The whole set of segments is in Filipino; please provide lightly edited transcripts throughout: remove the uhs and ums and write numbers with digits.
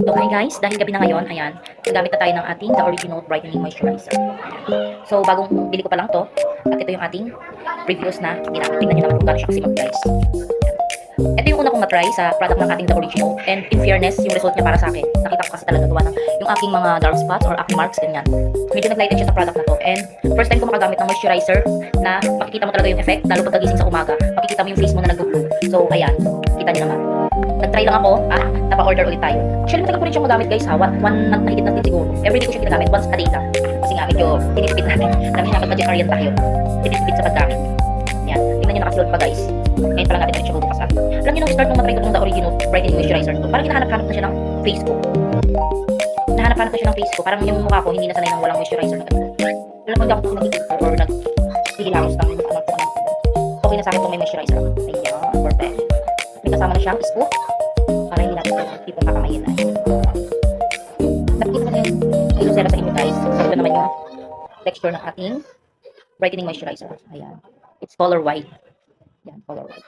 So hi guys, dahil gabi na ngayon, ayan, nagamit na tayo ng ating The Original Brightening Moisturizer. So bagong bili ko pa lang to, at ito yung ating reviews na ginamit. Tingnan nyo naman kung gaano siya kasimag guys. Ito yung una kong matry sa product ng ating The Original, and in fairness, yung result niya para sa akin, nakita ko kasi talaga gawa ng yung aking mga dark spots or acne marks, ganyan. Medyo naglighten siya sa product na to, and first time ko makagamit ng moisturizer na makikita mo talaga yung effect, lalo pag kagising sa umaga, makikita mo yung face mo na nag-glow. So ayan, kita niyo naman. Nag-try lang ako, napa-order ulit tayo. Actually, matagal ko rin siyang magamit guys ha, one month na higit na din siguro. Everyday ko siya ginagamit, once a day lang. Kasi nga, medyo tinitipid natin. Alam niyo na, mag-vegetarian tayo. Tinitipid sa paggamit. Yan, tingnan niyo nakasulat pa guys. Ngayon pa lang natin ulit siya bubukasan. Alam niyo nung start nung matry ko nung The Original Brightening Moisturizer to, parang hinahanap-hanap na siya ng face ko. Nahanap-hanap na siya ng face ko, parang yung mukha ko hindi na sanay ng walang moisturizer na ganun. Alam mo, hindi ako nag-filter or nag-hihilamos ng ano. Okay na sa akin kung may moisturizer. Ayan, perfect. May kasama na siyang scoop para hindi natin tipong kakamayin na. Nakikita ko na yung ilosera sa inyo guys. So ito naman yung texture ng ating brightening moisturizer. Ayan. It's color white. Ayan, color white.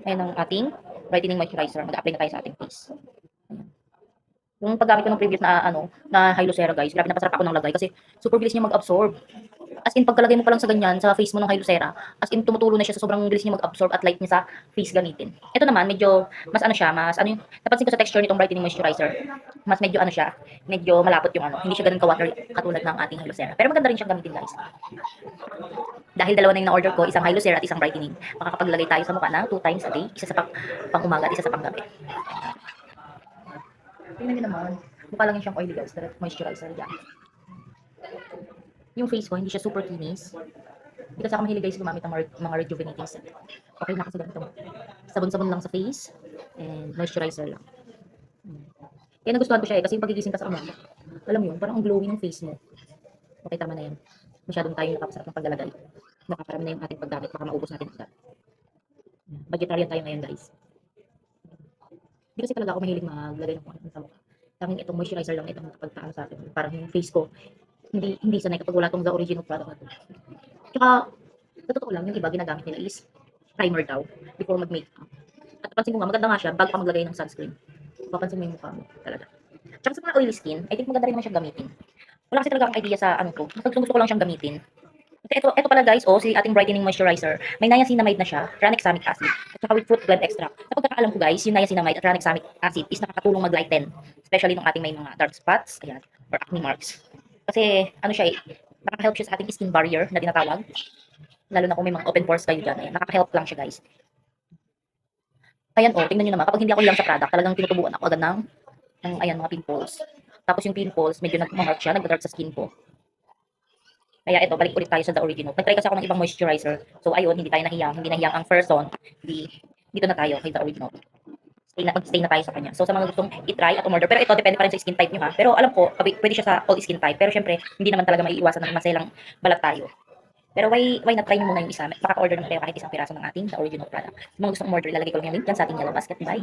Ayan ang ating brightening moisturizer. Mag-apply na tayo sa ating face. Ayan. Yung paggamit ko ng previous na na Hylucera guys, grabe napasarap ako ng lagay kasi super bilis niya mag-absorb. As in, pagkalagay mo pa lang sa ganyan, sa face mo ng Hylucera, as in, tumutulo na siya sa sobrang bilis niya mag-absorb at light niya sa face gamitin. Ito naman, medyo, mas siya, yung, napansin ko sa texture nitong brightening moisturizer, mas medyo siya, medyo malapot yung hindi siya ganun ka-water katulad ng ating Hylucera. Pero maganda rin siyang gamitin guys. Dahil dalawa na yung na-order ko, isang Hylucera at isang brightening, makakapaglagay tayo sa mukha ng 2 times a day, isa sa pang umaga at isa sa pang gabi. Tingnan niyo naman, mukha lang siyang oily guys, direct moisturizer yan. Yung face ko, hindi siya super kinis. Hindi kasi ako mahilig guys gumamit ng mga rejuvenating set. Okay na kasi ganito. Sabon-sabon lang sa face and moisturizer lang. Kaya nagustuhan ko siya kasi yung pagigising ka sa umaga, alam mo yun, parang ang glowing ng face mo. Okay, tama na yan. Masyadong tayo nakapasarap ng paglalagay. Nakakarami na yung ating paggamit, baka maubos natin agad. Vegetarian tayo ngayon guys. Hindi kasi talaga ako mahilig maglagay ng kung sa mukha. Tanging itong moisturizer lang itong nakapagtaan sa akin. Parang yung face ko, hindi sanay kapag wala tong The Original product na to. Tsaka, sa totoo lang, yung iba ginagamit nila is primer daw before mag-makeup. At pansin ko nga, maganda nga siya bago ka maglagay ng sunscreen. Papansin mo yung mukha mo talaga. Tsaka sa mga oily skin, I think maganda rin naman siyang gamitin. Wala kasi talaga akong idea sa ko. Gusto ko lang siyang gamitin. Kasi ito pala guys, si ating brightening moisturizer. May niacinamide na siya, tranexamic acid, at saka with fruit blend extract. Sa pagkakaalam ko guys, yung niacinamide at tranexamic acid is nakakatulong mag-lighten. Especially nung ating may mga dark spots, ayan, or acne marks. Kasi siya nakaka-help siya sa ating skin barrier na tinatawag. Lalo na kung may mga open pores kayo dyan, ayan, nakaka-help lang siya guys. Ayan tingnan nyo naman, kapag hindi ako lang sa product, talagang tinutubuan ako agad ng ayan, mga pimples. Tapos yung pimples, medyo nag-mark siya, nag-dark sa skin ko. Kaya ito, balik ulit tayo sa The Original. Nag-try kasi ako ng ibang moisturizer. So ayun, hindi nahiyang ang person. Dito na tayo kay The Original. Stay na tayo sa kanya. So sa mga gustong i-try at umorder, pero ito depende pa rin sa skin type nyo ha. Pero alam ko, pwede siya sa all skin type. Pero syempre, hindi naman talaga maiiwasan na maselang balat tayo. Pero why not try nyo muna yung isa? Makaka-order naman kayo kahit isang piraso ng ating The Original product. Sa mga gustong umorder, ilalagay ko lang yung link dyan sa ating yellow basket. Bye!